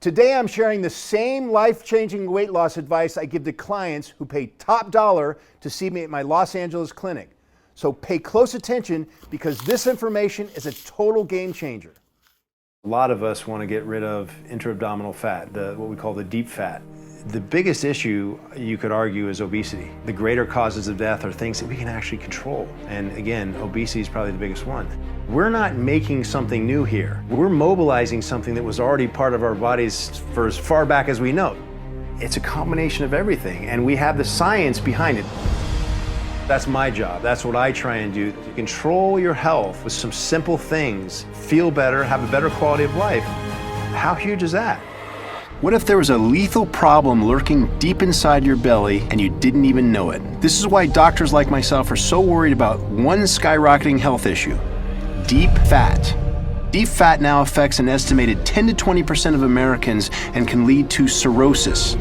Today I'm sharing the same life-changing weight loss advice I give to clients who pay top dollar to see me at my Los Angeles clinic. So pay close attention because this information is a total game changer. A lot of us want to get rid of intra-abdominal fat, what we call the deep fat. The biggest issue, you could argue, is obesity. The greater causes of death are things that we can actually control. And again, obesity is probably the biggest one. We're not making something new here. We're mobilizing something that was already part of our bodies for as far back as we know. It's a combination of everything, and we have the science behind it. That's my job. That's what I try and do. To control your health with some simple things, feel better, have a better quality of life. How huge is that? What if there was a lethal problem lurking deep inside your belly and you didn't even know it? This is why doctors like myself are so worried about one skyrocketing health issue: deep fat. Deep fat now affects an estimated 10 to 20% of Americans and can lead to cirrhosis,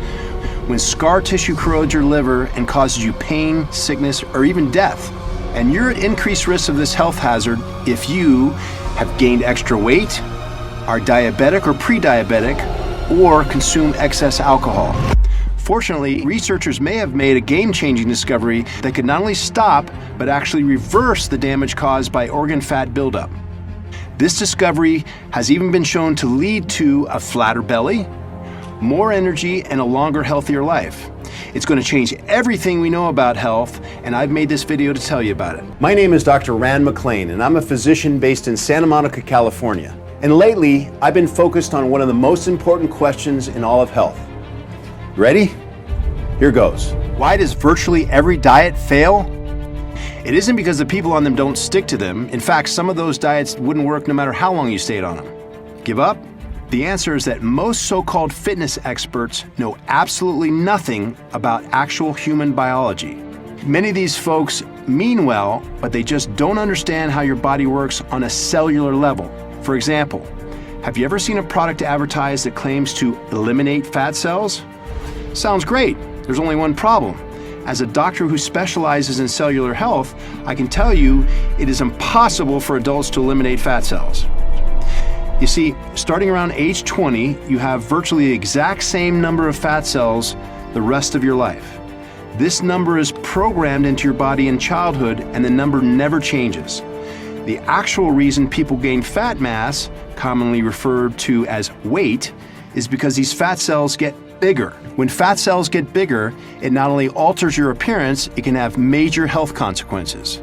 when scar tissue corrodes your liver and causes you pain, sickness, or even death. And you're at increased risk of this health hazard if you have gained extra weight, are diabetic or pre-diabetic, or consume excess alcohol. Fortunately, researchers may have made a game-changing discovery that could not only stop, but actually reverse the damage caused by organ fat buildup. This discovery has even been shown to lead to a flatter belly, more energy, and a longer, healthier life. It's going to change everything we know about health, and I've made this video to tell you about it. My name is Dr. Rand McClain, and I'm a physician based in Santa Monica, California. And lately, I've been focused on one of the most important questions in all of health. Ready? Here goes. Why does virtually every diet fail? It isn't because the people on them don't stick to them. In fact, some of those diets wouldn't work no matter how long you stayed on them. Give up? The answer is that most so-called fitness experts know absolutely nothing about actual human biology. Many of these folks mean well, but they just don't understand how your body works on a cellular level. For example, have you ever seen a product advertised that claims to eliminate fat cells? Sounds great. There's only one problem. As a doctor who specializes in cellular health, I can tell you it is impossible for adults to eliminate fat cells. You see, starting around age 20, you have virtually the exact same number of fat cells the rest of your life. This number is programmed into your body in childhood, and the number never changes. The actual reason people gain fat mass, commonly referred to as weight, is because these fat cells get bigger. When fat cells get bigger, it not only alters your appearance, it can have major health consequences.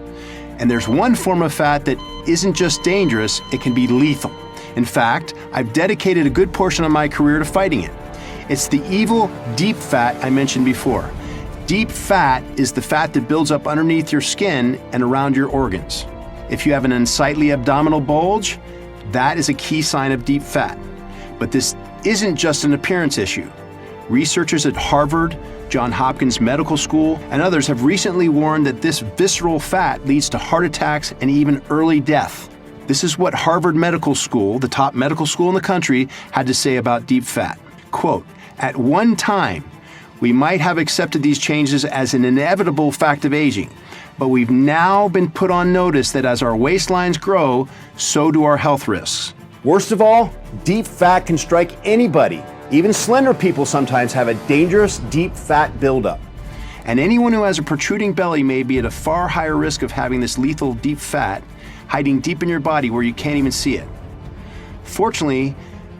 And there's one form of fat that isn't just dangerous, it can be lethal. In fact, I've dedicated a good portion of my career to fighting it. It's the evil deep fat I mentioned before. Deep fat is the fat that builds up underneath your skin and around your organs. If you have an unsightly abdominal bulge, that is a key sign of deep fat. But this isn't just an appearance issue. Researchers at Harvard, Johns Hopkins Medical School, and others have recently warned that this visceral fat leads to heart attacks and even early death. This is what Harvard Medical School, the top medical school in the country, had to say about deep fat. Quote, "At one time, we might have accepted these changes as an inevitable fact of aging, but we've now been put on notice that as our waistlines grow, so do our health risks." Worst of all, deep fat can strike anybody. Even slender people sometimes have a dangerous deep fat buildup. And anyone who has a protruding belly may be at a far higher risk of having this lethal deep fat hiding deep in your body where you can't even see it. Fortunately,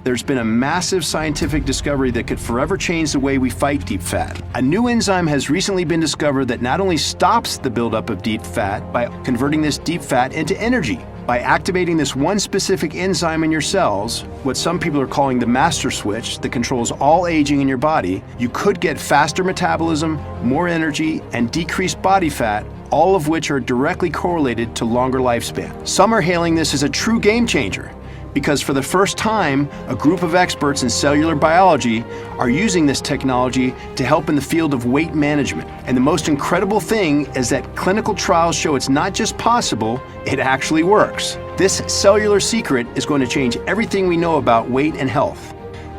there's been a massive scientific discovery that could forever change the way we fight deep fat. A new enzyme has recently been discovered that not only stops the buildup of deep fat by converting this deep fat into energy. By activating this one specific enzyme in your cells, what some people are calling the master switch that controls all aging in your body, you could get faster metabolism, more energy, and decreased body fat, all of which are directly correlated to longer lifespan. Some are hailing this as a true game changer, because for the first time, a group of experts in cellular biology are using this technology to help in the field of weight management. And the most incredible thing is that clinical trials show it's not just possible, it actually works. This cellular secret is going to change everything we know about weight and health.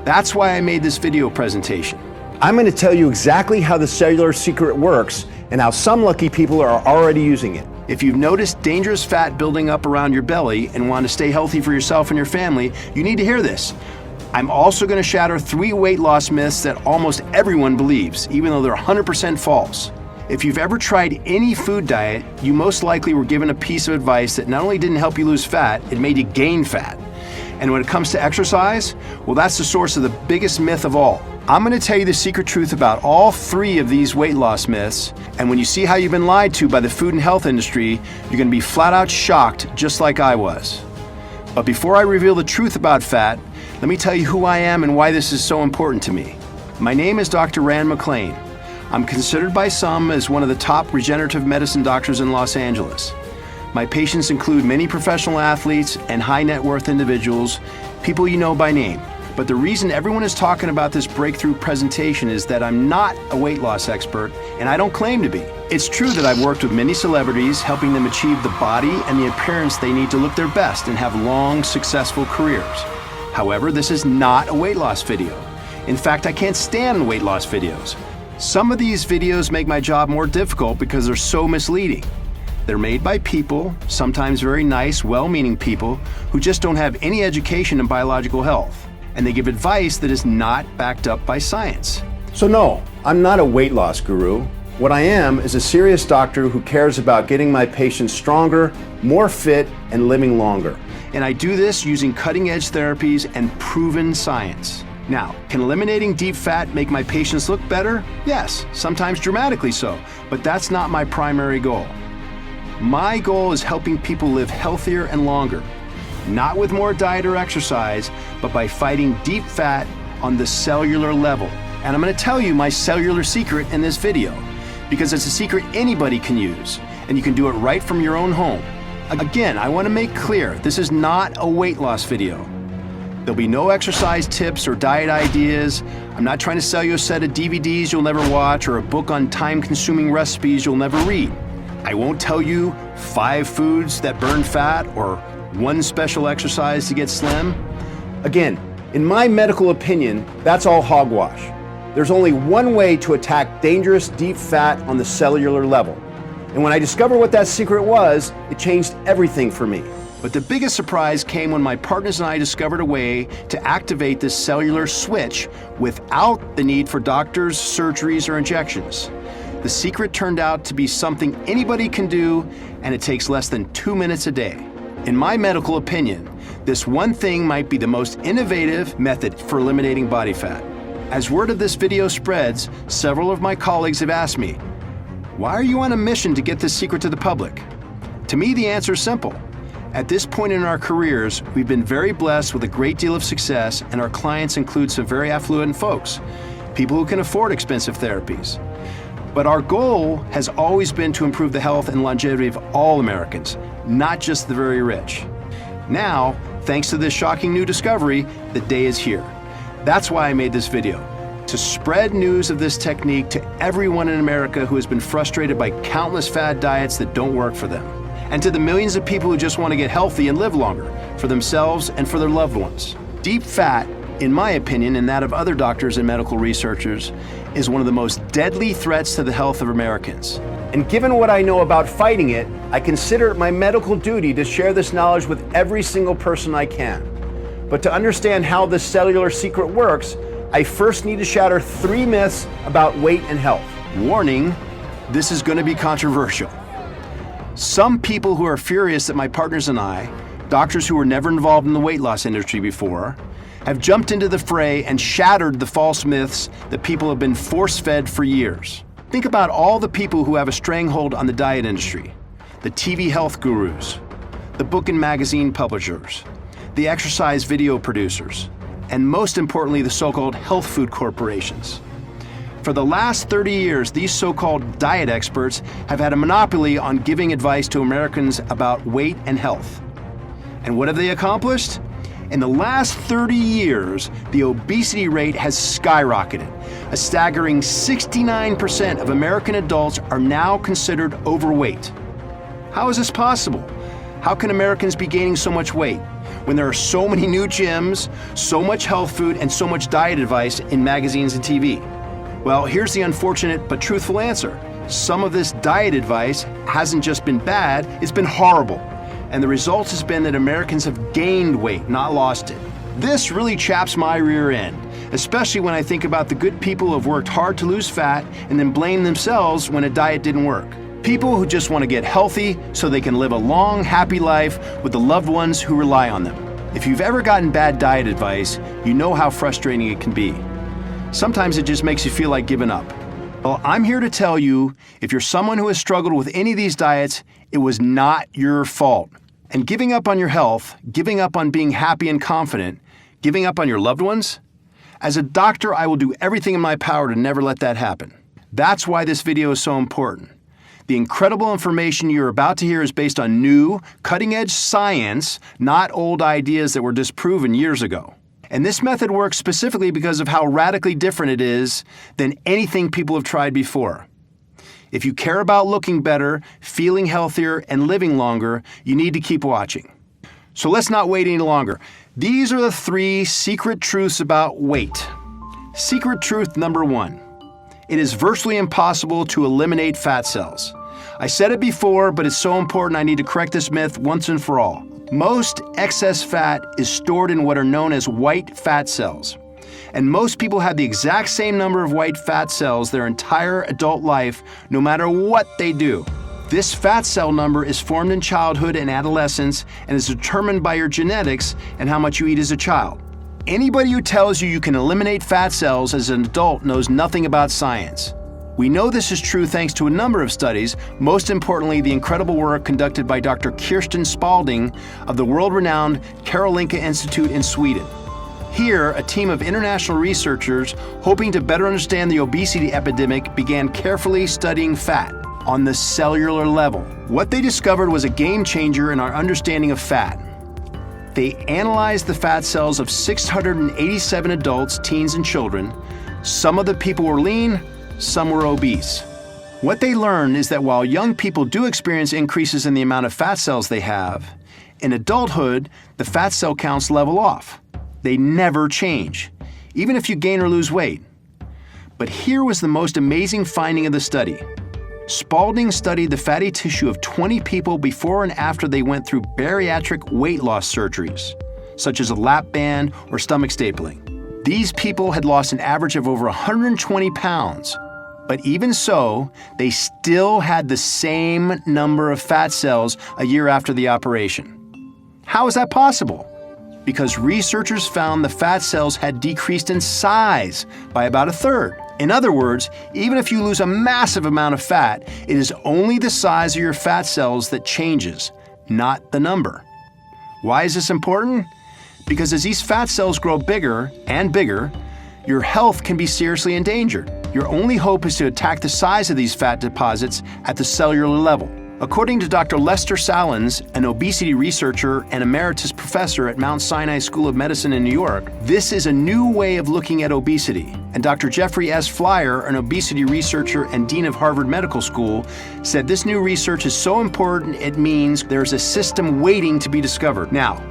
That's why I made this video presentation. I'm going to tell you exactly how the cellular secret works and how some lucky people are already using it. If you've noticed dangerous fat building up around your belly and want to stay healthy for yourself and your family, you need to hear this. I'm also going to shatter 3 weight loss myths that almost everyone believes, even though they're 100% false. If you've ever tried any food diet, you most likely were given a piece of advice that not only didn't help you lose fat, it made you gain fat. And when it comes to exercise, well, that's the source of the biggest myth of all. I'm going to tell you the secret truth about all 3 of these weight loss myths, and when you see how you've been lied to by the food and health industry, you're going to be flat out shocked, just like I was. But before I reveal the truth about fat, let me tell you who I am and why this is so important to me. My name is Dr. Rand McClain. I'm considered by some as one of the top regenerative medicine doctors in Los Angeles. My patients include many professional athletes and high net worth individuals, people you know by name. But the reason everyone is talking about this breakthrough presentation is that I'm not a weight loss expert, and I don't claim to be. It's true that I've worked with many celebrities, helping them achieve the body and the appearance they need to look their best and have long, successful careers. However, this is not a weight loss video. In fact, I can't stand weight loss videos. Some of these videos make my job more difficult because they're so misleading. They're made by people, sometimes very nice, well-meaning people, who just don't have any education in biological health. And they give advice that is not backed up by science. So no, I'm not a weight loss guru. What I am is a serious doctor who cares about getting my patients stronger, more fit, and living longer. And I do this using cutting-edge therapies and proven science. Now, can eliminating deep fat make my patients look better? Yes, sometimes dramatically so, but that's not my primary goal. My goal is helping people live healthier and longer, not with more diet or exercise, but by fighting deep fat on the cellular level. And I'm going to tell you my cellular secret in this video, because it's a secret anybody can use, and you can do it right from your own home. Again, I want to make clear, this is not a weight loss video. There'll be no exercise tips or diet ideas. I'm not trying to sell you a set of DVDs you'll never watch or a book on time-consuming recipes you'll never read. I won't tell you 5 foods that burn fat or 1 special exercise to get slim. Again, in my medical opinion, that's all hogwash. There's only one way to attack dangerous deep fat on the cellular level. And when I discovered what that secret was, it changed everything for me. But the biggest surprise came when my partners and I discovered a way to activate this cellular switch without the need for doctors, surgeries, or injections. The secret turned out to be something anybody can do, and it takes less than 2 minutes a day. In my medical opinion, this one thing might be the most innovative method for eliminating body fat. As word of this video spreads, several of my colleagues have asked me, why are you on a mission to get this secret to the public? To me, the answer is simple. At this point in our careers, we've been very blessed with a great deal of success, and our clients include some very affluent folks, people who can afford expensive therapies. But our goal has always been to improve the health and longevity of all Americans, not just the very rich. Now, thanks to this shocking new discovery, the day is here. That's why I made this video, to spread news of this technique to everyone in America who has been frustrated by countless fad diets that don't work for them, and to the millions of people who just want to get healthy and live longer, for themselves and for their loved ones. Deep fat, in my opinion, and that of other doctors and medical researchers, is one of the most deadly threats to the health of Americans. And given what I know about fighting it, I consider it my medical duty to share this knowledge with every single person I can. But to understand how this cellular secret works, I first need to shatter 3 myths about weight and health. Warning, this is going to be controversial. Some people who are furious that my partners and I, doctors who were never involved in the weight loss industry before, have jumped into the fray and shattered the false myths that people have been force-fed for years. Think about all the people who have a stranglehold on the diet industry, the TV health gurus, the book and magazine publishers, the exercise video producers, and most importantly, the so-called health food corporations. For the last 30 years, these so-called diet experts have had a monopoly on giving advice to Americans about weight and health. And what have they accomplished? In the last 30 years, the obesity rate has skyrocketed. A staggering 69% of American adults are now considered overweight. How is this possible? How can Americans be gaining so much weight when there are so many new gyms, so much health food, and so much diet advice in magazines and TV? Well, here's the unfortunate but truthful answer. Some of this diet advice hasn't just been bad, it's been horrible. And the result has been that Americans have gained weight, not lost it. This really chaps my rear end, especially when I think about the good people who have worked hard to lose fat and then blame themselves when a diet didn't work. People who just want to get healthy so they can live a long, happy life with the loved ones who rely on them. If you've ever gotten bad diet advice, you know how frustrating it can be. Sometimes it just makes you feel like giving up. Well, I'm here to tell you, if you're someone who has struggled with any of these diets, it was not your fault. And giving up on your health, giving up on being happy and confident, giving up on your loved ones? As a doctor, I will do everything in my power to never let that happen. That's why this video is so important. The incredible information you're about to hear is based on new, cutting-edge science, not old ideas that were disproven years ago. And this method works specifically because of how radically different it is than anything people have tried before. If you care about looking better, feeling healthier, and living longer, you need to keep watching. So let's not wait any longer. These are the 3 secret truths about weight. Secret truth number 1. It is virtually impossible to eliminate fat cells. I said it before, but it's so important I need to correct this myth once and for all. Most excess fat is stored in what are known as white fat cells. And most people have the exact same number of white fat cells their entire adult life, no matter what they do. This fat cell number is formed in childhood and adolescence and is determined by your genetics and how much you eat as a child. Anybody who tells you you can eliminate fat cells as an adult knows nothing about science. We know this is true thanks to a number of studies, most importantly the incredible work conducted by Dr. Kirsten Spalding of the world-renowned Karolinska Institute in Sweden. Here, a team of international researchers hoping to better understand the obesity epidemic began carefully studying fat on the cellular level. What they discovered was a game changer in our understanding of fat. They analyzed the fat cells of 687 adults, teens, and children. Some of the people were lean, some were obese. What they learned is that while young people do experience increases in the amount of fat cells they have, in adulthood, the fat cell counts level off. They never change, even if you gain or lose weight. But here was the most amazing finding of the study. Spalding studied the fatty tissue of 20 people before and after they went through bariatric weight loss surgeries, such as a lap band or stomach stapling. These people had lost an average of over 120 pounds, but even so, they still had the same number of fat cells a year after the operation. How is that possible? Because researchers found the fat cells had decreased in size by about a third. In other words, even if you lose a massive amount of fat, it is only the size of your fat cells that changes, not the number. Why is this important? Because as these fat cells grow bigger and bigger, your health can be seriously endangered. Your only hope is to attack the size of these fat deposits at the cellular level. According to Dr. Lester Salins, an obesity researcher and emeritus professor at Mount Sinai School of Medicine in New York, this is a new way of looking at obesity. And Dr. Jeffrey S. Flyer, an obesity researcher and dean of Harvard Medical School, said this new research is so important it means there's a system waiting to be discovered. Now,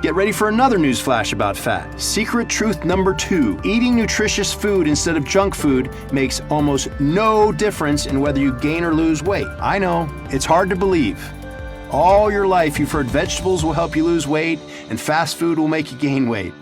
get ready for another news flash about fat. Secret truth number 2. Eating nutritious food instead of junk food makes almost no difference in whether you gain or lose weight. I know, it's hard to believe. All your life you've heard vegetables will help you lose weight and fast food will make you gain weight.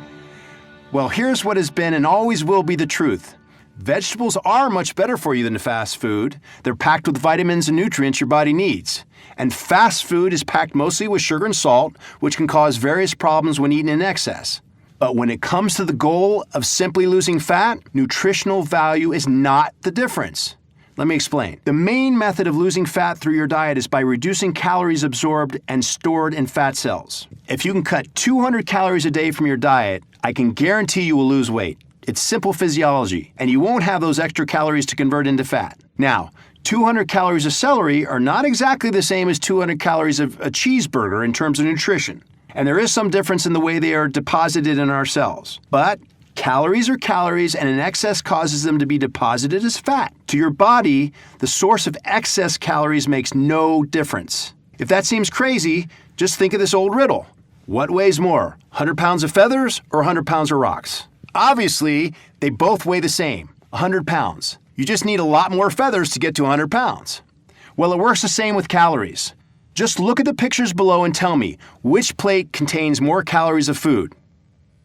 Well, here's what has been and always will be the truth. Vegetables are much better for you than fast food. They're packed with vitamins and nutrients your body needs. And fast food is packed mostly with sugar and salt, which can cause various problems when eaten in excess. But when it comes to the goal of simply losing fat, nutritional value is not the difference. Let me explain. The main method of losing fat through your diet is by reducing calories absorbed and stored in fat cells. If you can cut 200 calories a day from your diet, I can guarantee you will lose weight. It's simple physiology, and you won't have those extra calories to convert into fat. Now, 200 calories of celery are not exactly the same as 200 calories of a cheeseburger in terms of nutrition. And there is some difference in the way they are deposited in our cells. But calories are calories, and an excess causes them to be deposited as fat. To your body, the source of excess calories makes no difference. If that seems crazy, just think of this old riddle. What weighs more, 100 pounds of feathers or 100 pounds of rocks? Obviously, they both weigh the same, 100 pounds. You just need a lot more feathers to get to 100 pounds. Well, it works the same with calories. Just look at the pictures below and tell me which plate contains more calories of food.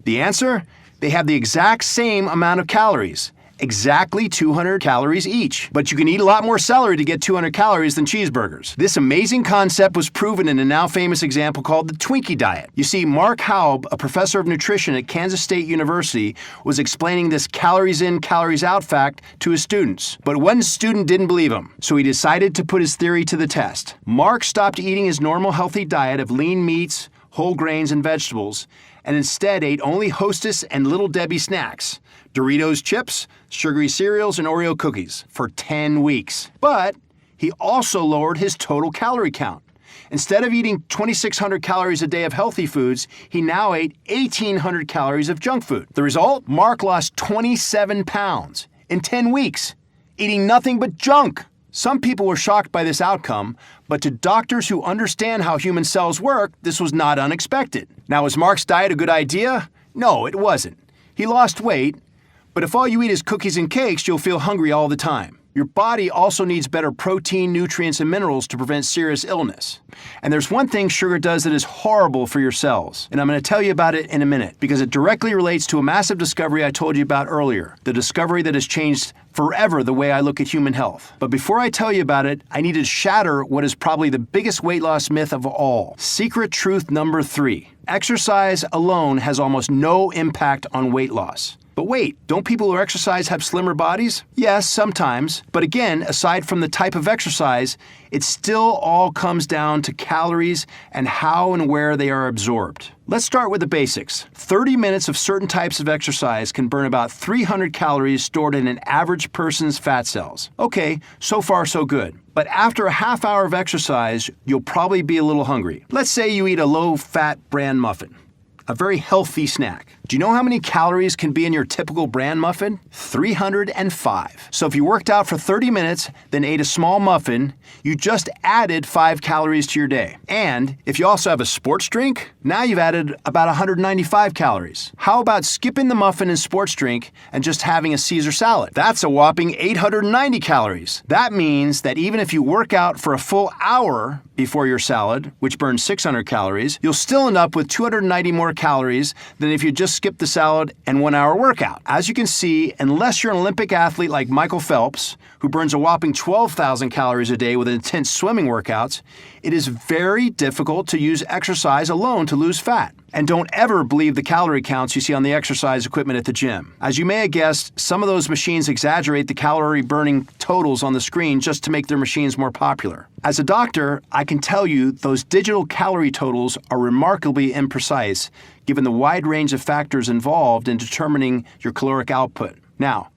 The answer? They have the exact same amount of calories. Exactly 200 calories each. But you can eat a lot more celery to get 200 calories than cheeseburgers. This amazing concept was proven in a now famous example called the Twinkie diet. You see, Mark Haub, a professor of nutrition at Kansas State University, was explaining this calories in, calories out fact to his students. But one student didn't believe him, so he decided to put his theory to the test. Mark stopped eating his normal healthy diet of lean meats, whole grains, and vegetables, and instead ate only Hostess and Little Debbie snacks, Doritos chips, sugary cereals, and Oreo cookies for 10 weeks. But he also lowered his total calorie count. Instead of eating 2,600 calories a day of healthy foods, he now ate 1,800 calories of junk food. The result? Mark lost 27 pounds in 10 weeks, eating nothing but junk. Some people were shocked by this outcome, but to doctors who understand how human cells work, this was not unexpected. Now, was Mark's diet a good idea? No, it wasn't. He lost weight, but if all you eat is cookies and cakes, you'll feel hungry all the time. Your body also needs better protein, nutrients, and minerals to prevent serious illness. And there's one thing sugar does that is horrible for your cells, and I'm going to tell you about it in a minute, because it directly relates to a massive discovery I told you about earlier, the discovery that has changed forever the way I look at human health. But before I tell you about it, I need to shatter what is probably the biggest weight loss myth of all. Secret truth number 3. Exercise alone has almost no impact on weight loss. But wait, don't people who exercise have slimmer bodies? Yes, sometimes. But again, aside from the type of exercise, it still all comes down to calories and how and where they are absorbed. Let's start with the basics. 30 minutes of certain types of exercise can burn about 300 calories stored in an average person's fat cells. Okay, so far so good. But after a half hour of exercise, you'll probably be a little hungry. Let's say you eat a low-fat bran muffin, a very healthy snack. Do you know how many calories can be in your typical bran muffin? 305. So if you worked out for 30 minutes, then ate a small muffin, you just added 5 calories to your day. And if you also have a sports drink, now you've added about 195 calories. How about skipping the muffin and sports drink and just having a Caesar salad? That's a whopping 890 calories. That means that even if you work out for a full hour before your salad, which burns 600 calories, you'll still end up with 290 more calories than if you just skip the salad and 1 hour workout. As you can see, unless you're an Olympic athlete like Michael Phelps, who burns a whopping 12,000 calories a day with intense swimming workouts, it is very difficult to use exercise alone to lose fat. And don't ever believe the calorie counts you see on the exercise equipment at the gym. As you may have guessed, some of those machines exaggerate the calorie burning totals on the screen just to make their machines more popular. As a doctor, I can tell you those digital calorie totals are remarkably imprecise, given the wide range of factors involved in determining your caloric output. Now,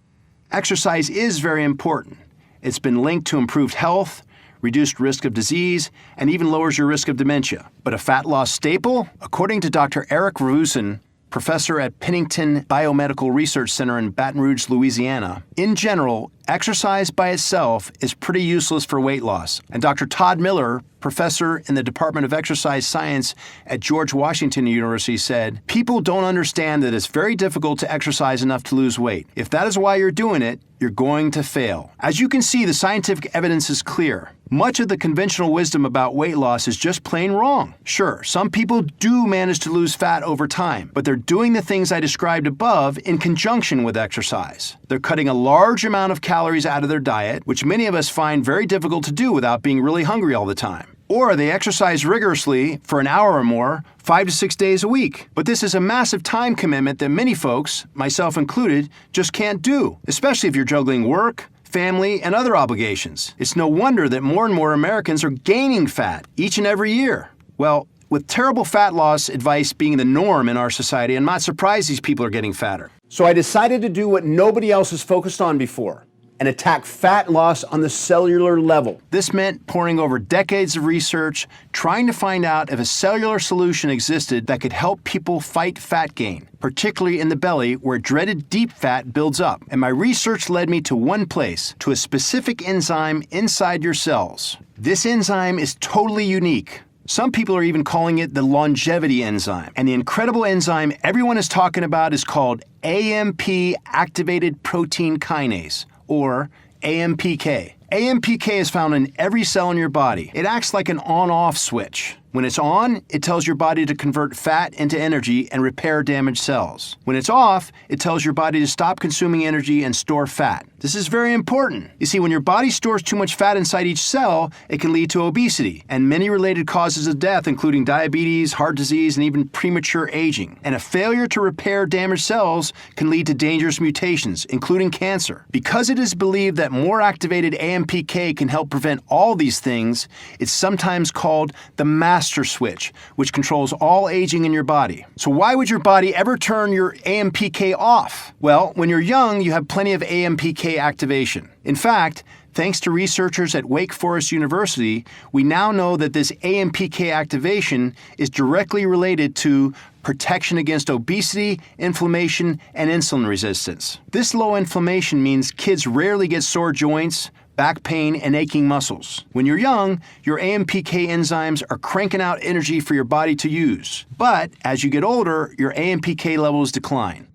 exercise is very important. It's been linked to improved health, reduced risk of disease, and even lowers your risk of dementia. But a fat loss staple? According to Dr. Eric Ravusin, professor at Pennington Biomedical Research Center in Baton Rouge, Louisiana, in general, exercise by itself is pretty useless for weight loss. And Dr. Todd Miller, professor in the Department of Exercise Science at George Washington University, said, "People don't understand that it's very difficult to exercise enough to lose weight. If that is why you're doing it, you're going to fail." As you can see, the scientific evidence is clear. Much of the conventional wisdom about weight loss is just plain wrong. Sure, some people do manage to lose fat over time, but they're doing the things I described above in conjunction with exercise. They're cutting a large amount of calories out of their diet, which many of us find very difficult to do without being really hungry all the time. Or they exercise rigorously for an hour or more, 5 to 6 days a week. But this is a massive time commitment that many folks, myself included, just can't do, especially if you're juggling work, family, and other obligations. It's no wonder that more and more Americans are gaining fat each and every year. Well, with terrible fat loss advice being the norm in our society, I'm not surprised these people are getting fatter. So I decided to do what nobody else has focused on before and attack fat loss on the cellular level. This meant poring over decades of research, trying to find out if a cellular solution existed that could help people fight fat gain, particularly in the belly where dreaded deep fat builds up. And my research led me to one place, to a specific enzyme inside your cells. This enzyme is totally unique. Some people are even calling it the longevity enzyme. And the incredible enzyme everyone is talking about is called AMP activated protein kinase, or AMPK. AMPK is found in every cell in your body. It acts like an on-off switch. When it's on, it tells your body to convert fat into energy and repair damaged cells. When it's off, it tells your body to stop consuming energy and store fat. This is very important. You see, when your body stores too much fat inside each cell, it can lead to obesity and many related causes of death, including diabetes, heart disease, and even premature aging. And a failure to repair damaged cells can lead to dangerous mutations, including cancer. Because it is believed that more activated AMPK can help prevent all these things, it's sometimes called the master switch, which controls all aging in your body. So why would your body ever turn your AMPK off? Well, when you're young, you have plenty of AMPK activation. In fact, thanks to researchers at Wake Forest University, we now know that this AMPK activation is directly related to protection against obesity, inflammation, and insulin resistance. This low inflammation means kids rarely get sore joints, back pain, and aching muscles. When you're young, your AMPK enzymes are cranking out energy for your body to use. But as you get older, your AMPK levels decline.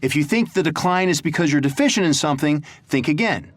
If you think the decline is because you're deficient in something, think again.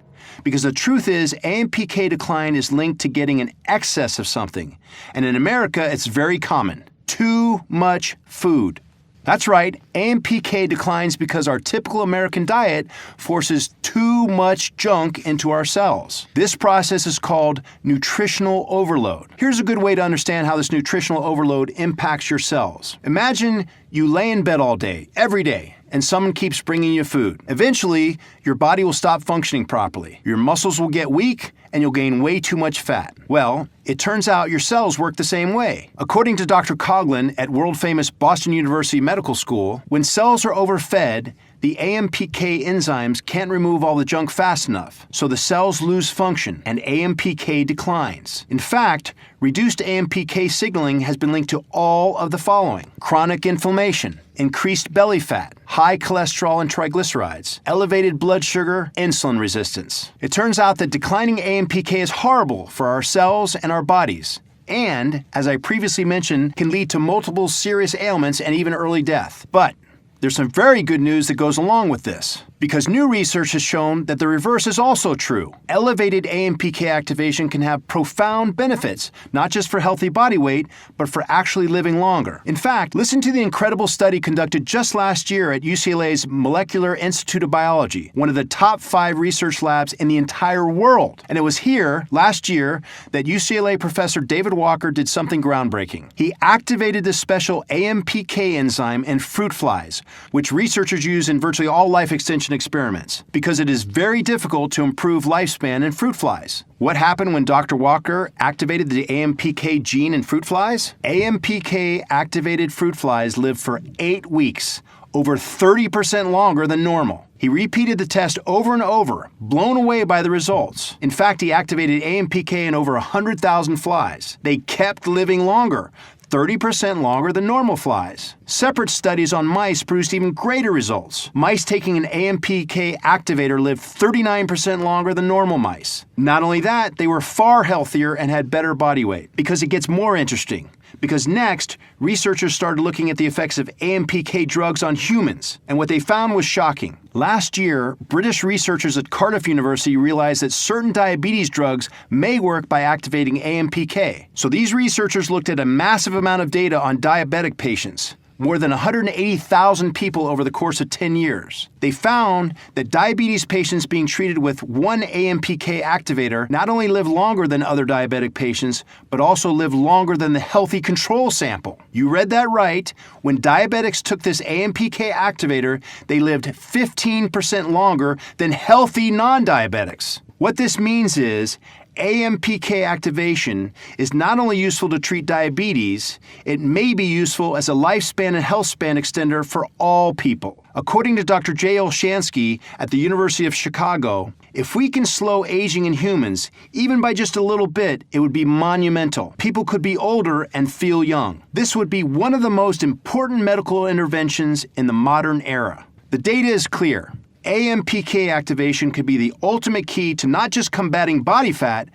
Because the truth is, AMPK decline is linked to getting an excess of something. And in America, it's very common. Too much food. That's right, AMPK declines because our typical American diet forces too much junk into our cells. This process is called nutritional overload. Here's a good way to understand how this nutritional overload impacts your cells. Imagine you lay in bed all day, every day, and someone keeps bringing you food. Eventually, your body will stop functioning properly. Your muscles will get weak, and you'll gain way too much fat. Well, it turns out your cells work the same way. According to Dr. Coughlin at world-famous Boston University Medical School, when cells are overfed, the AMPK enzymes can't remove all the junk fast enough, so the cells lose function and AMPK declines. In fact, reduced AMPK signaling has been linked to all of the following: chronic inflammation, increased belly fat, high cholesterol and triglycerides, elevated blood sugar, insulin resistance. It turns out that declining AMPK is horrible for our cells and our bodies, and, as I previously mentioned, can lead to multiple serious ailments and even early death. But there's some very good news that goes along with this, because new research has shown that the reverse is also true. Elevated AMPK activation can have profound benefits, not just for healthy body weight, but for actually living longer. In fact, listen to the incredible study conducted just last year at UCLA's Molecular Institute of Biology, one of the top 5 research labs in the entire world. And it was here, last year, that UCLA professor David Walker did something groundbreaking. He activated this special AMPK enzyme in fruit flies, which researchers use in virtually all life extension experiments, because it is very difficult to improve lifespan in fruit flies. What happened when Dr. Walker activated the AMPK gene in fruit flies? AMPK activated fruit flies lived for 8 weeks, over 30% longer than normal. He repeated the test over and over, blown away by the results. In fact, he activated AMPK in over 100,000 flies. They kept living longer, 30% longer than normal flies. Separate studies on mice produced even greater results. Mice taking an AMPK activator lived 39% longer than normal mice. Not only that, they were far healthier and had better body weight. Because it gets more interesting. Because next, researchers started looking at the effects of AMPK drugs on humans, and what they found was shocking. Last year, British researchers at Cardiff University realized that certain diabetes drugs may work by activating AMPK. So these researchers looked at a massive amount of data on diabetic patients, more than 180,000 people over the course of 10 years. They found that diabetes patients being treated with one AMPK activator not only live longer than other diabetic patients, but also live longer than the healthy control sample. You read that right. When diabetics took this AMPK activator, they lived 15% longer than healthy non-diabetics. What this means is, AMPK activation is not only useful to treat diabetes, it may be useful as a lifespan and health span extender for all people. According to Dr. J. Olshansky at the University of Chicago, if we can slow aging in humans, even by just a little bit, it would be monumental. People could be older and feel young. This would be one of the most important medical interventions in the modern era. The data is clear. AMPK activation could be the ultimate key to not just combating body fat,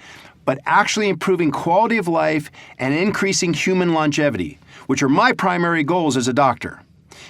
but actually improving quality of life and increasing human longevity, which are my primary goals as a doctor.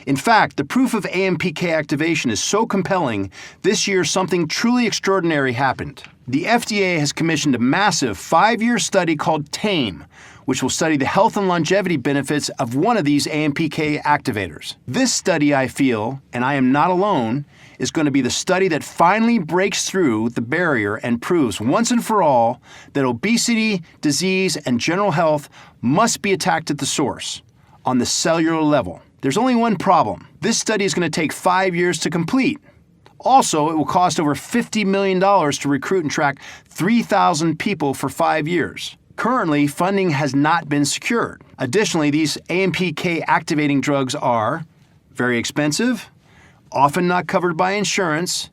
In fact, the proof of AMPK activation is so compelling, this year something truly extraordinary happened. The FDA has commissioned a massive 5-year study called TAME, which will study the health and longevity benefits of one of these AMPK activators. This study, I feel, and I am not alone, is going to be the study that finally breaks through the barrier and proves once and for all that obesity, disease, and general health must be attacked at the source, on the cellular level. There's only one problem. This study is going to take 5 years to complete. Also, it will cost over $50 million to recruit and track 3,000 people for 5 years. Currently, funding has not been secured. Additionally, these AMPK activating drugs are very expensive, often not covered by insurance,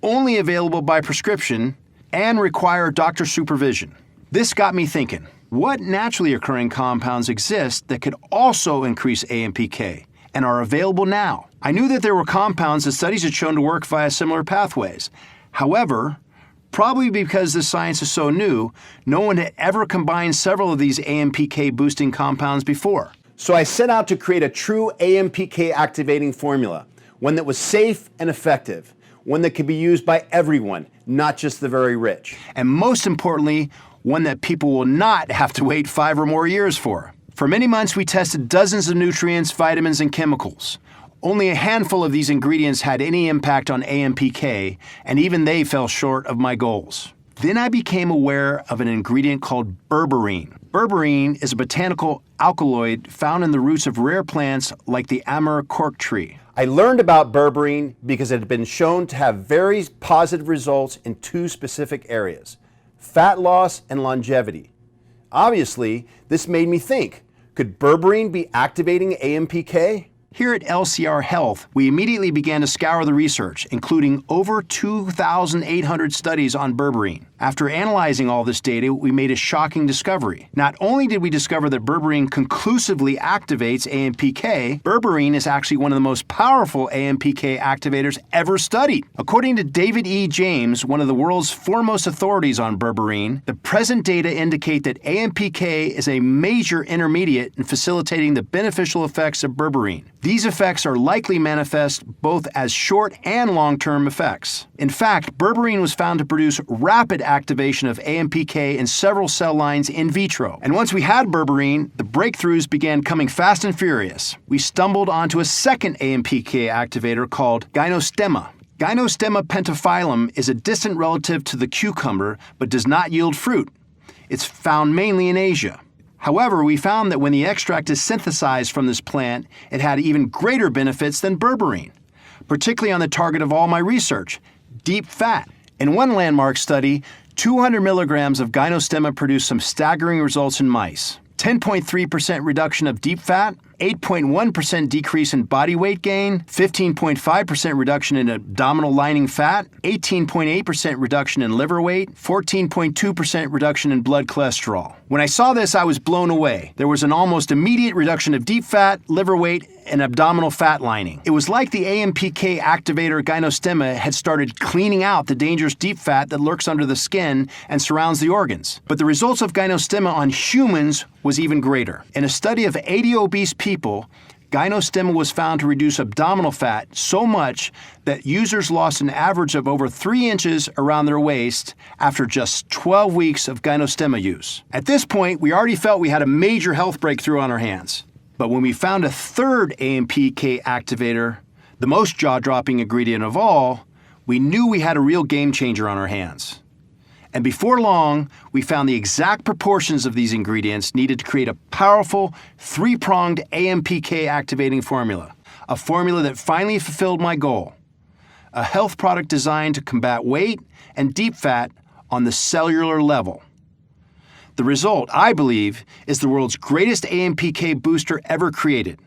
only available by prescription, and require doctor supervision. This got me thinking, what naturally occurring compounds exist that could also increase AMPK and are available now? I knew that there were compounds that studies had shown to work via similar pathways. However, probably because this science is so new, no one had ever combined several of these AMPK boosting compounds before. So I set out to create a true AMPK activating formula, one that was safe and effective, one that could be used by everyone, not just the very rich. And most importantly, one that people will not have to wait 5 or more years for. For many months, we tested dozens of nutrients, vitamins, and chemicals. Only a handful of these ingredients had any impact on AMPK, and even they fell short of my goals. Then I became aware of an ingredient called berberine. Berberine is a botanical alkaloid found in the roots of rare plants like the Amur cork tree. I learned about berberine because it had been shown to have very positive results in 2 specific areas: fat loss and longevity. Obviously, this made me think, could berberine be activating AMPK? Here at LCR Health, we immediately began to scour the research, including over 2,800 studies on berberine. After analyzing all this data, we made a shocking discovery. Not only did we discover that berberine conclusively activates AMPK, berberine is actually one of the most powerful AMPK activators ever studied. According to David E. James, one of the world's foremost authorities on berberine, the present data indicate that AMPK is a major intermediate in facilitating the beneficial effects of berberine. These effects are likely manifest both as short and long-term effects. In fact, berberine was found to produce rapid activation of AMPK in several cell lines in vitro. And once we had berberine, the breakthroughs began coming fast and furious. We stumbled onto a second AMPK activator called gynostemma. Gynostemma pentaphyllum is a distant relative to the cucumber but does not yield fruit. It's found mainly in Asia. However, we found that when the extract is synthesized from this plant, it had even greater benefits than berberine, particularly on the target of all my research, deep fat. In one landmark study, 200 milligrams of gynostemma produced some staggering results in mice. 10.3% reduction of deep fat, 8.1% decrease in body weight gain, 15.5% reduction in abdominal lining fat, 18.8% reduction in liver weight, 14.2% reduction in blood cholesterol. When I saw this, I was blown away. There was an almost immediate reduction of deep fat, liver weight, and abdominal fat lining. It was like the AMPK activator gynostemma had started cleaning out the dangerous deep fat that lurks under the skin and surrounds the organs. But the results of gynostemma on humans was even greater. In a study of 80 obese people, gynostemma was found to reduce abdominal fat so much that users lost an average of over 3 inches around their waist after just 12 weeks of gynostemma use. At this point, we already felt we had a major health breakthrough on our hands. But when we found a third AMPK activator, the most jaw-dropping ingredient of all, we knew we had a real game changer on our hands. And before long, we found the exact proportions of these ingredients needed to create a powerful, 3-pronged AMPK activating formula. A formula that finally fulfilled my goal. A health product designed to combat weight and deep fat on the cellular level. The result, I believe, is the world's greatest AMPK booster ever created.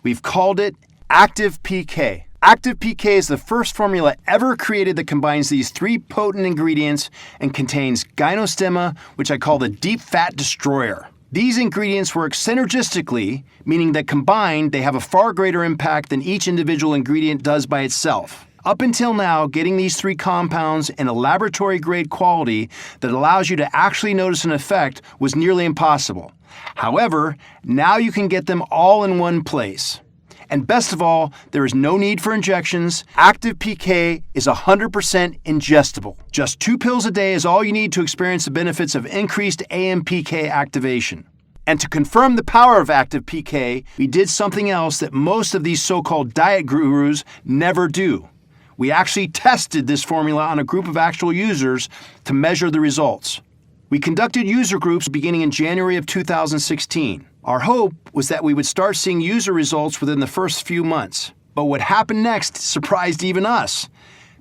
We've called it Active PK. Active PK is the first formula ever created that combines these 3 potent ingredients and contains gynostemma, which I call the deep fat destroyer. These ingredients work synergistically, meaning that combined, they have a far greater impact than each individual ingredient does by itself. Up until now, getting these 3 compounds in a laboratory-grade quality that allows you to actually notice an effect was nearly impossible. However, now you can get them all in one place. And best of all, there is no need for injections. Active PK is 100% ingestible. Just 2 pills a day is all you need to experience the benefits of increased AMPK activation. And to confirm the power of Active PK, we did something else that most of these so-called diet gurus never do. We actually tested this formula on a group of actual users to measure the results. We conducted user groups beginning in January of 2016. Our hope was that we would start seeing user results within the first few months. But what happened next surprised even us.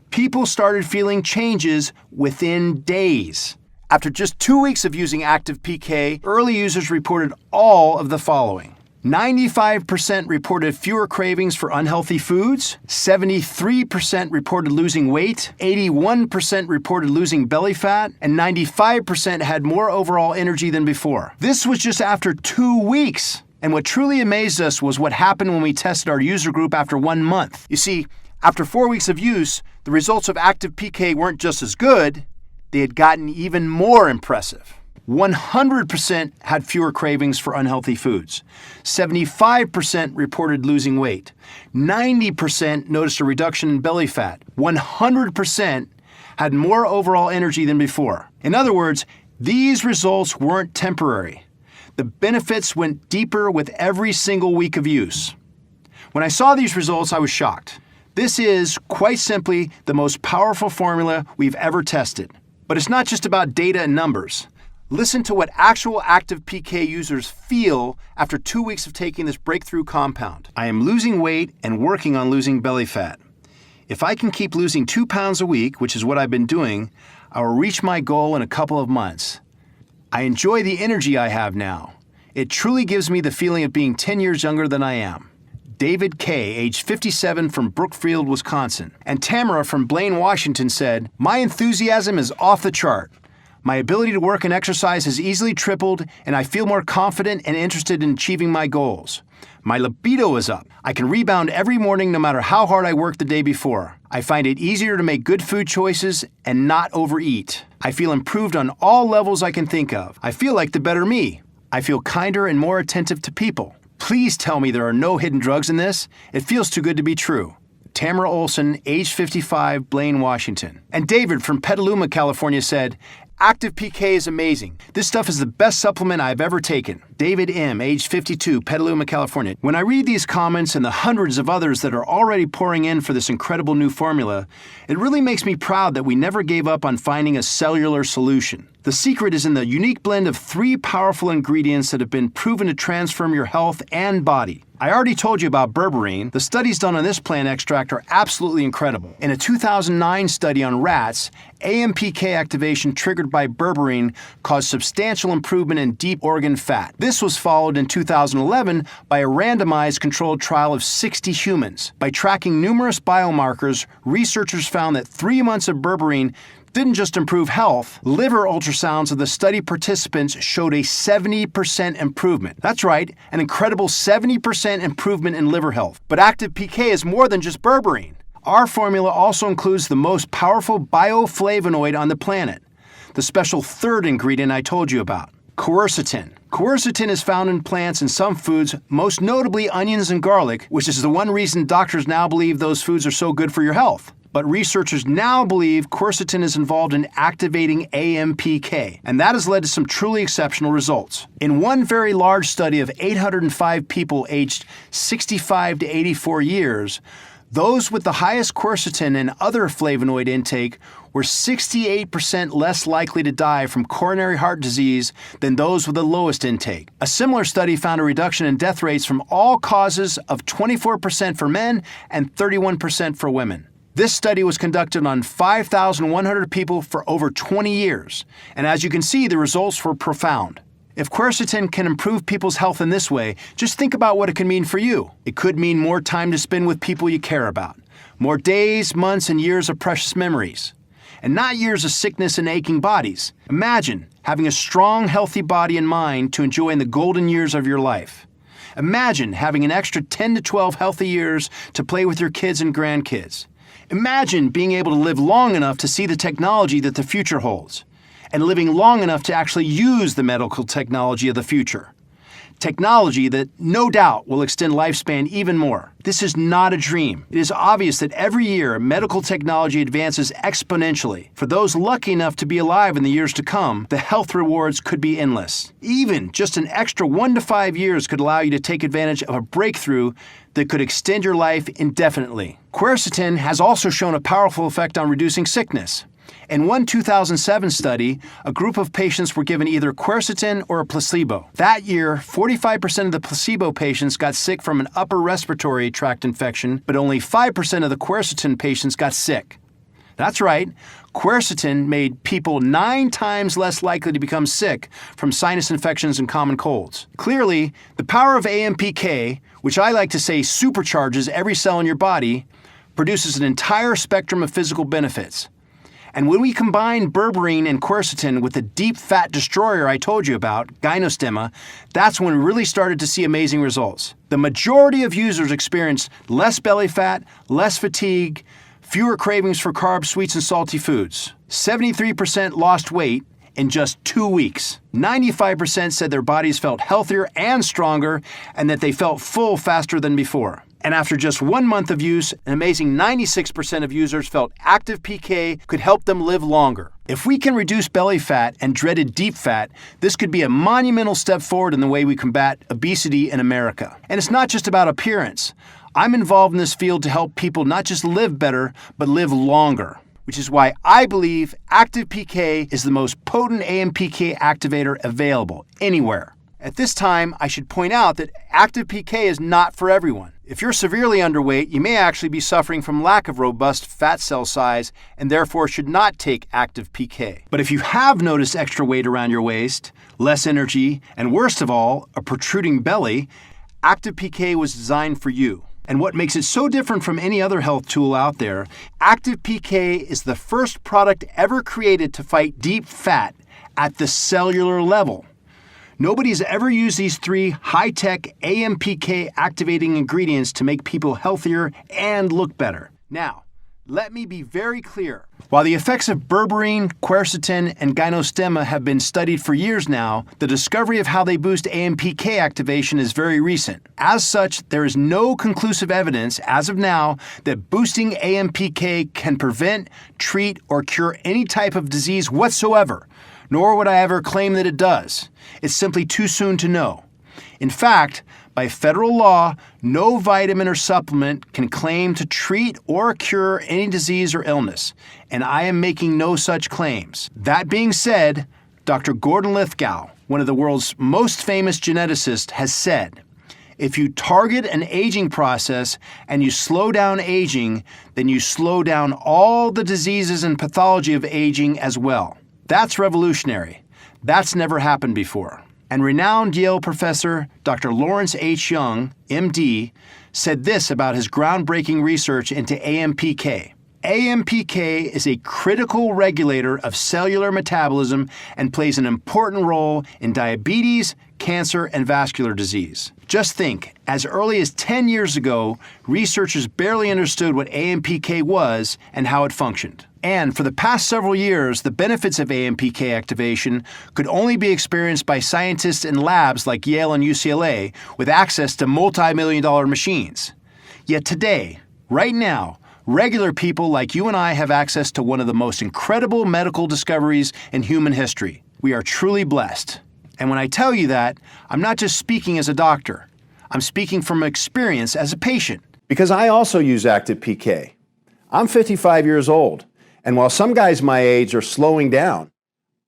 People started feeling changes within days. After just 2 weeks of using Active PK, early users reported all of the following. 95% reported fewer cravings for unhealthy foods, 73% reported losing weight, 81% reported losing belly fat, and 95% had more overall energy than before. This was just after 2 weeks. And what truly amazed us was what happened when we tested our user group after 1 month. You see, after 4 weeks of use, the results of Active PK weren't just as good, they had gotten even more impressive. 100% had fewer cravings for unhealthy foods. 75% reported losing weight. 90% noticed a reduction in belly fat. 100% had more overall energy than before. In other words, these results weren't temporary. The benefits went deeper with every single week of use. When I saw these results, I was shocked. This is, quite simply, the most powerful formula we've ever tested. But it's not just about data and numbers. Listen to what actual Active PK users feel after 2 weeks of taking this breakthrough compound. I am losing weight and working on losing belly fat. If I can keep losing 2 pounds a week, which is what I've been doing, I will reach my goal in a couple of months. I enjoy the energy I have now. It truly gives me the feeling of being 10 years younger than I am. David K., age 57 from Brookfield, Wisconsin. And Tamara from Blaine, Washington said, "My enthusiasm is off the chart. My ability to work and exercise has easily tripled, and I feel more confident and interested in achieving my goals. My libido is up. I can rebound every morning no matter how hard I worked the day before. I find it easier to make good food choices and not overeat. I feel improved on all levels I can think of. I feel like the better me. I feel kinder and more attentive to people. Please tell me there are no hidden drugs in this. It feels too good to be true." Tamara Olson, age 55, Blaine, Washington. And David from Petaluma, California said, "Active PK is amazing. This stuff is the best supplement I've ever taken." David M., age 52, Petaluma, California. When I read these comments and the hundreds of others that are already pouring in for this incredible new formula, it really makes me proud that we never gave up on finding a cellular solution. The secret is in the unique blend of 3 powerful ingredients that have been proven to transform your health and body. I already told you about berberine. The studies done on this plant extract are absolutely incredible. In a 2009 study on rats, AMPK activation triggered by berberine caused substantial improvement in deep organ fat. This was followed in 2011 by a randomized controlled trial of 60 humans. By tracking numerous biomarkers, researchers found that 3 months of berberine didn't just improve health. Liver ultrasounds of the study participants showed a 70% improvement. That's right, an incredible 70% improvement in liver health. But Active PK is more than just berberine. Our formula also includes the most powerful bioflavonoid on the planet, the special third ingredient I told you about, quercetin. Quercetin is found in plants and some foods, most notably onions and garlic, which is the one reason doctors now believe those foods are so good for your health. But researchers now believe quercetin is involved in activating AMPK, and that has led to some truly exceptional results. In one very large study of 805 people aged 65 to 84 years, those with the highest quercetin and other flavonoid intake were 68% less likely to die from coronary heart disease than those with the lowest intake. A similar study found a reduction in death rates from all causes of 24% for men and 31% for women. This study was conducted on 5,100 people for over 20 years, and as you can see, the results were profound. If quercetin can improve people's health in this way, just think about what it can mean for you. It could mean more time to spend with people you care about, more days, months, and years of precious memories, and not years of sickness and aching bodies. Imagine having a strong, healthy body and mind to enjoy in the golden years of your life. Imagine having an extra 10 to 12 healthy years to play with your kids and grandkids. Imagine being able to live long enough to see the technology that the future holds, and living long enough to actually use the medical technology of the future. technology that no doubt will extend lifespan even more. This is not a dream. It is obvious that every year medical technology advances exponentially. For those lucky enough to be alive in the years to come, the health rewards could be endless. Even just an extra 1 to 5 years could allow you to take advantage of a breakthrough that could extend your life indefinitely. Quercetin has also shown a powerful effect on reducing sickness. In one 2007 study, a group of patients were given either quercetin or a placebo. That year, 45% of the placebo patients got sick from an upper respiratory tract infection, but only 5% of the quercetin patients got sick. That's right, quercetin made people 9 times less likely to become sick from sinus infections and common colds. Clearly, the power of AMPK, which I like to say supercharges every cell in your body, produces an entire spectrum of physical benefits. And when we combine berberine and quercetin with the deep fat destroyer I told you about, gynostemma, that's when we really started to see amazing results. The majority of users experienced less belly fat, less fatigue, fewer cravings for carbs, sweets, and salty foods. 73% lost weight in just 2 weeks. 95% said their bodies felt healthier and stronger, and that they felt full faster than before. And after just 1 month of use, an amazing 96% of users felt active PK could help them live longer. If we can reduce belly fat and dreaded deep fat, this could be a monumental step forward in the way we combat obesity in America. And it's not just about appearance. I'm involved in this field to help people not just live better, but live longer, which is why I believe Active PK is the most potent AMPK activator available anywhere. At this time, I should point out that Active PK is not for everyone. If you're severely underweight, you may actually be suffering from lack of robust fat cell size and therefore should not take Active PK. But if you have noticed extra weight around your waist, less energy, and worst of all, a protruding belly, Active PK was designed for you. And what makes it so different from any other health tool out there, Active PK is the first product ever created to fight deep fat at the cellular level. Nobody's ever used these 3 high-tech AMPK activating ingredients to make people healthier and look better. Now, let me be very clear. While the effects of berberine, quercetin, and gynostemma have been studied for years now, the discovery of how they boost AMPK activation is very recent. As such, there is no conclusive evidence, as of now, that boosting AMPK can prevent, treat, or cure any type of disease whatsoever, nor would I ever claim that it does. It's simply too soon to know. In fact, by federal law, no vitamin or supplement can claim to treat or cure any disease or illness, and I am making no such claims. That being said, Dr. Gordon Lithgow, one of the world's most famous geneticists, has said, if you target an aging process and you slow down aging, then you slow down all the diseases and pathology of aging as well. That's revolutionary. That's never happened before. And renowned Yale professor Dr. Lawrence H. Young, MD, said this about his groundbreaking research into AMPK. AMPK is a critical regulator of cellular metabolism and plays an important role in diabetes, cancer, and vascular disease. Just think, as early as 10 years ago, researchers barely understood what AMPK was and how it functioned. And for the past several years, the benefits of AMPK activation could only be experienced by scientists in labs like Yale and UCLA with access to multi-million-dollar machines. Yet today, right now, regular people like you and I have access to one of the most incredible medical discoveries in human history. We are truly blessed. And when I tell you that, I'm not just speaking as a doctor. I'm speaking from experience as a patient. Because I also use Active PK. I'm 55 years old, and while some guys my age are slowing down,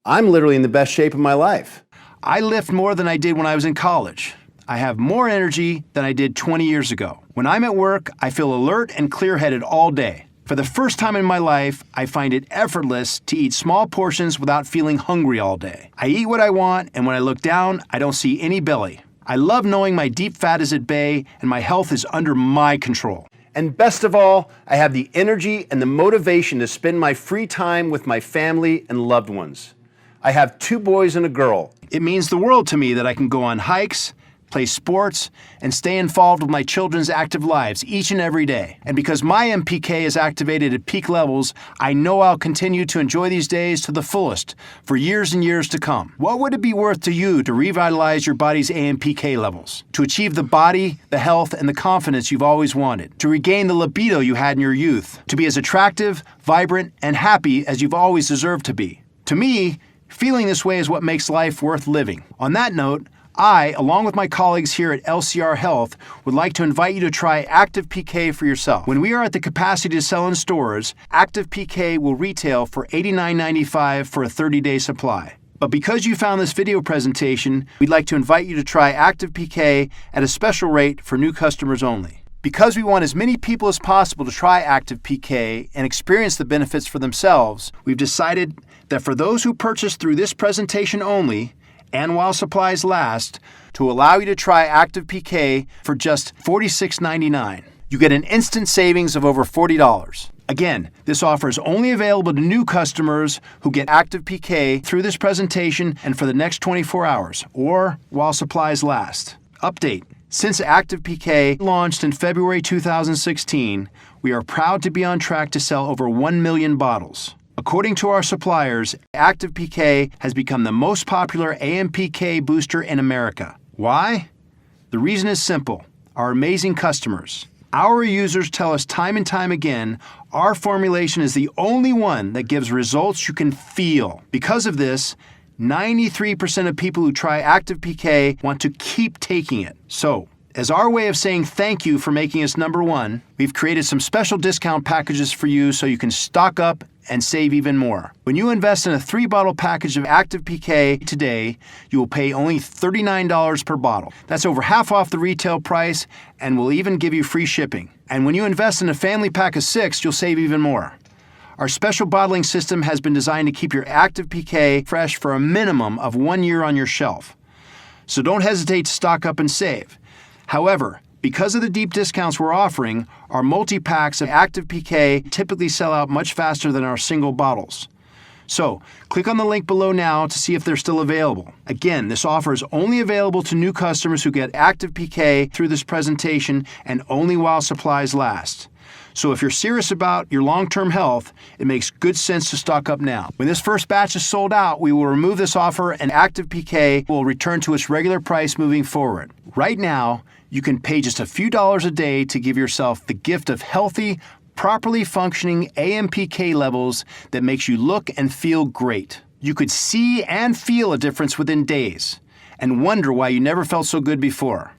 I'm literally in the best shape of my life. I lift more than I did when I was in college. I have more energy than I did 20 years ago. When I'm at work, I feel alert and clear-headed all day. For the first time in my life, I find it effortless to eat small portions without feeling hungry all day. I eat what I want, and when I look down, I don't see any belly. I love knowing my deep fat is at bay and my health is under my control. And best of all, I have the energy and the motivation to spend my free time with my family and loved ones. I have 2 boys and a girl. It means the world to me that I can go on hikes, play sports, and stay involved with my children's active lives each and every day. And because my MPK is activated at peak levels, I know I'll continue to enjoy these days to the fullest for years and years to come. What would it be worth to you to revitalize your body's AMPK levels? To achieve the body, the health, and the confidence you've always wanted? To regain the libido you had in your youth? To be as attractive, vibrant, and happy as you've always deserved to be? To me, feeling this way is what makes life worth living. On that note, I, along with my colleagues here at LCR Health, would like to invite you to try Active PK for yourself. When we are at the capacity to sell in stores, Active PK will retail for $89.95 for a 30-day supply. But because you found this video presentation, we'd like to invite you to try Active PK at a special rate for new customers only. Because we want as many people as possible to try Active PK and experience the benefits for themselves, we've decided that for those who purchase through this presentation only, and while supplies last, to allow you to try Active PK for just $46.99. You get an instant savings of over $40. Again, this offer is only available to new customers who get Active PK through this presentation and for the next 24 hours, or while supplies last. Update. Since Active PK launched in February 2016, we are proud to be on track to sell over 1 million bottles. According to our suppliers, Active PK has become the most popular AMPK booster in America. Why? The reason is simple. Our amazing customers. Our users tell us time and time again, our formulation is the only one that gives results you can feel. Because of this, 93% of people who try Active PK want to keep taking it. So, as our way of saying thank you for making us number one, we've created some special discount packages for you so you can stock up and save even more. When you invest in a 3-bottle package of Active PK today, you will pay only $39 per bottle. That's over half off the retail price, and we'll even give you free shipping. And when you invest in a family pack of 6, you'll save even more. Our special bottling system has been designed to keep your Active PK fresh for a minimum of 1 year on your shelf. So don't hesitate to stock up and save. However, because of the deep discounts we're offering, our multi-packs of Active PK typically sell out much faster than our single bottles. So, click on the link below now to see if they're still available. Again, this offer is only available to new customers who get Active PK through this presentation and only while supplies last. So if you're serious about your long-term health, it makes good sense to stock up now. When this first batch is sold out, we will remove this offer and Active PK will return to its regular price moving forward. Right now, you can pay just a few dollars a day to give yourself the gift of healthy, properly functioning AMPK levels that makes you look and feel great. You could see and feel a difference within days and wonder why you never felt so good before.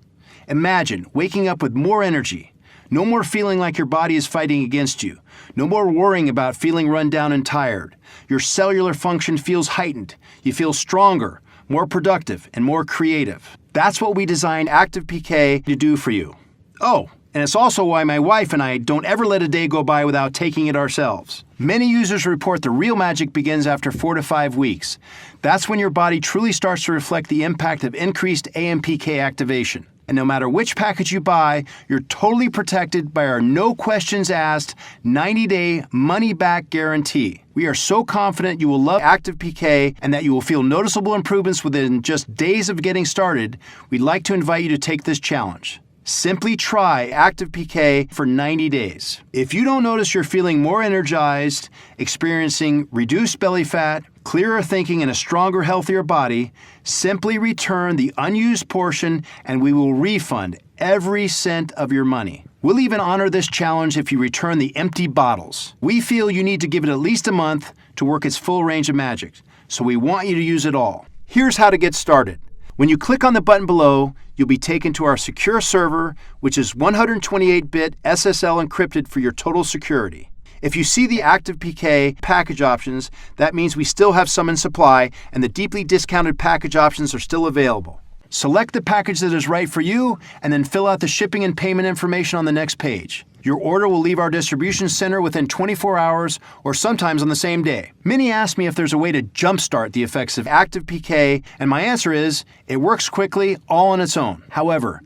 Imagine waking up with more energy. No more feeling like your body is fighting against you. No more worrying about feeling run down and tired. Your cellular function feels heightened. You feel stronger, more productive, and more creative. That's what we designed Active PK to do for you. Oh, and it's also why my wife and I don't ever let a day go by without taking it ourselves. Many users report the real magic begins after 4 to 5 weeks. That's when your body truly starts to reflect the impact of increased AMPK activation. And no matter which package you buy, you're totally protected by our no questions asked 90-day money-back guarantee. We are so confident you will love Active PK and that you will feel noticeable improvements within just days of getting started, we'd like to invite you to take this challenge. Simply try Active PK for 90 days. If you don't notice you're feeling more energized, experiencing reduced belly fat, clearer thinking, and a stronger, healthier body, simply return the unused portion and we will refund every cent of your money. We'll even honor this challenge if you return the empty bottles. We feel you need to give it at least a month to work its full range of magic, so we want you to use it all. Here's how to get started. When you click on the button below, you'll be taken to our secure server, which is 128-bit SSL encrypted for your total security. If you see the Active PK package options, that means we still have some in supply and the deeply discounted package options are still available. Select the package that is right for you and then fill out the shipping and payment information on the next page. Your order will leave our distribution center within 24 hours or sometimes on the same day. Many ask me if there's a way to jumpstart the effects of Active PK, and my answer is it works quickly all on its own. However,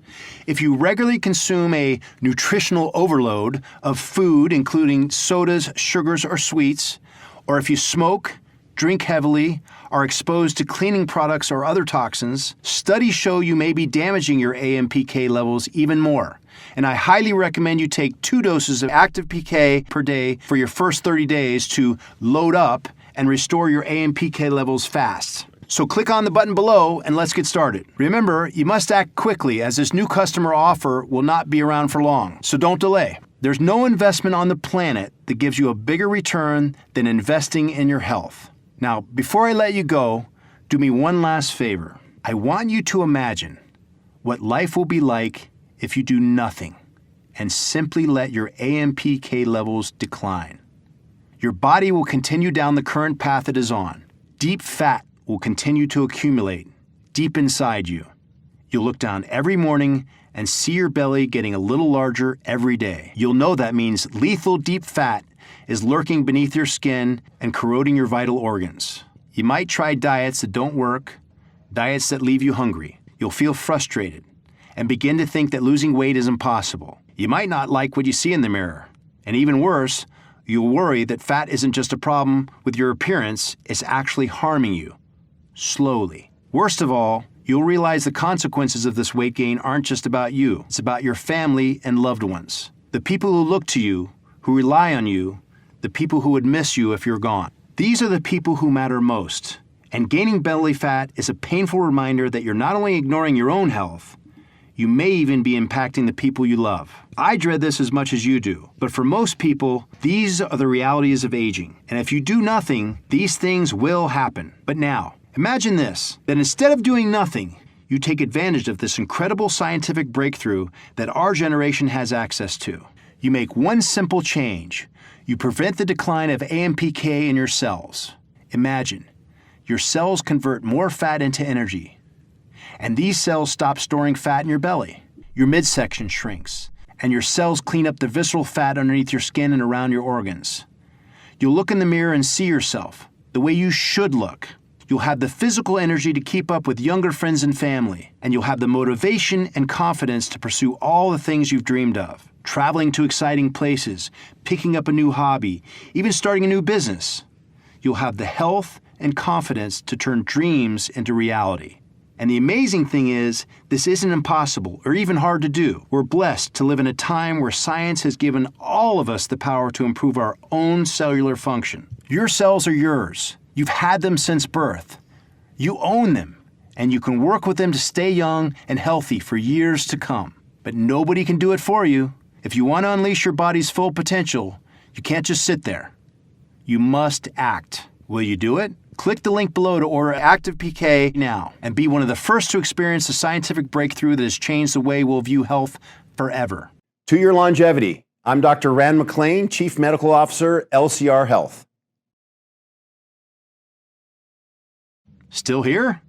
if you regularly consume a nutritional overload of food, including sodas, sugars, or sweets, or if you smoke, drink heavily, are exposed to cleaning products or other toxins, studies show you may be damaging your AMPK levels even more. And I highly recommend you take 2 doses of active PK per day for your first 30 days to load up and restore your AMPK levels fast. So click on the button below and let's get started. Remember, you must act quickly as this new customer offer will not be around for long, so don't delay. There's no investment on the planet that gives you a bigger return than investing in your health. Now, before I let you go, do me one last favor. I want you to imagine what life will be like if you do nothing and simply let your AMPK levels decline. Your body will continue down the current path it is on. Deep fat will continue to accumulate deep inside you. You'll look down every morning and see your belly getting a little larger every day. You'll know that means lethal deep fat is lurking beneath your skin and corroding your vital organs. You might try diets that don't work, diets that leave you hungry. You'll feel frustrated and begin to think that losing weight is impossible. You might not like what you see in the mirror. And even worse, you'll worry that fat isn't just a problem with your appearance, it's actually harming you. Slowly. Worst of all, you'll realize the consequences of this weight gain aren't just about you. It's about your family and loved ones. The people who look to you, who rely on you, the people who would miss you if you're gone. These are the people who matter most. And gaining belly fat is a painful reminder that you're not only ignoring your own health, you may even be impacting the people you love. I dread this as much as you do, but for most people, these are the realities of aging. And if you do nothing, these things will happen. But now, imagine this, that instead of doing nothing, you take advantage of this incredible scientific breakthrough that our generation has access to. You make one simple change. You prevent the decline of AMPK in your cells. Imagine, your cells convert more fat into energy, and these cells stop storing fat in your belly. Your midsection shrinks, and your cells clean up the visceral fat underneath your skin and around your organs. You'll look in the mirror and see yourself the way you should look. You'll have the physical energy to keep up with younger friends and family, and you'll have the motivation and confidence to pursue all the things you've dreamed of. Traveling to exciting places, picking up a new hobby, even starting a new business. You'll have the health and confidence to turn dreams into reality. And the amazing thing is, this isn't impossible or even hard to do. We're blessed to live in a time where science has given all of us the power to improve our own cellular function. Your cells are yours. You've had them since birth. You own them, and you can work with them to stay young and healthy for years to come. But nobody can do it for you. If you want to unleash your body's full potential, you can't just sit there. You must act. Will you do it? Click the link below to order Active PK now and be one of the first to experience the scientific breakthrough that has changed the way we'll view health forever. To your longevity, I'm Dr. Rand McClain, Chief Medical Officer, LCR Health. Still here?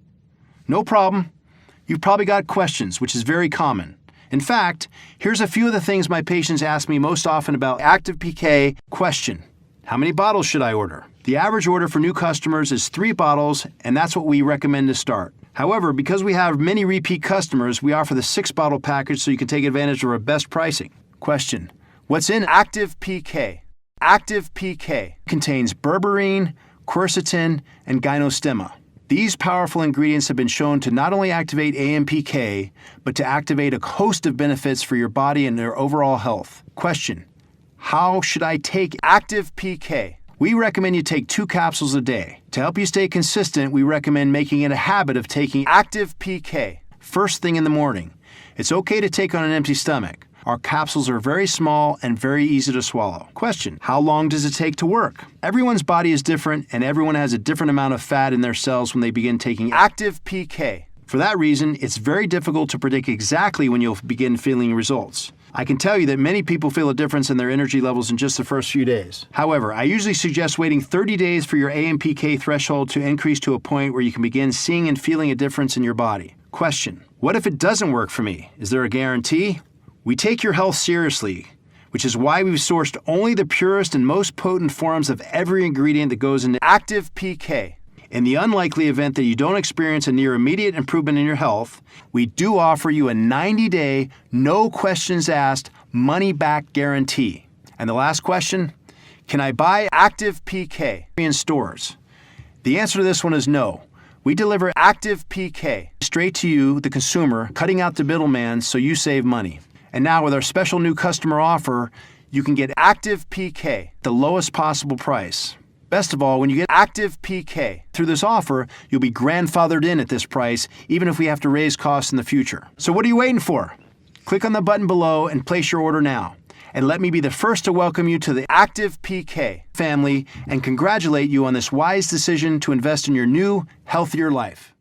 No problem. You've probably got questions, which is very common. In fact, here's a few of the things my patients ask me most often about Active PK. Question: how many bottles should I order? The average order for new customers is 3 bottles, and that's what we recommend to start. However, because we have many repeat customers, we offer the 6-bottle package so you can take advantage of our best pricing. Question: what's in Active PK? Active PK contains berberine, quercetin, and gynostemma. These powerful ingredients have been shown to not only activate AMPK, but to activate a host of benefits for your body and their overall health. Question: how should I take Active PK? We recommend you take 2 capsules a day. To help you stay consistent, we recommend making it a habit of taking Active PK first thing in the morning. It's okay to take on an empty stomach. Our capsules are very small and very easy to swallow. Question: how long does it take to work? Everyone's body is different, and everyone has a different amount of fat in their cells when they begin taking Active PK. For that reason, it's very difficult to predict exactly when you'll begin feeling results. I can tell you that many people feel a difference in their energy levels in just the first few days. However, I usually suggest waiting 30 days for your AMPK threshold to increase to a point where you can begin seeing and feeling a difference in your body. Question: what if it doesn't work for me? Is there a guarantee? We take your health seriously, which is why we've sourced only the purest and most potent forms of every ingredient that goes into Active PK. In the unlikely event that you don't experience a near immediate improvement in your health, we do offer you a 90-day, no questions asked, money-back guarantee. And the last question: can I buy Active PK in stores? The answer to this one is no. We deliver Active PK straight to you, the consumer, cutting out the middleman so you save money. And now with our special new customer offer, you can get Active PK, the lowest possible price. Best of all, when you get Active PK through this offer, you'll be grandfathered in at this price, even if we have to raise costs in the future. So what are you waiting for? Click on the button below and place your order now. And let me be the first to welcome you to the Active PK family and congratulate you on this wise decision to invest in your new, healthier life.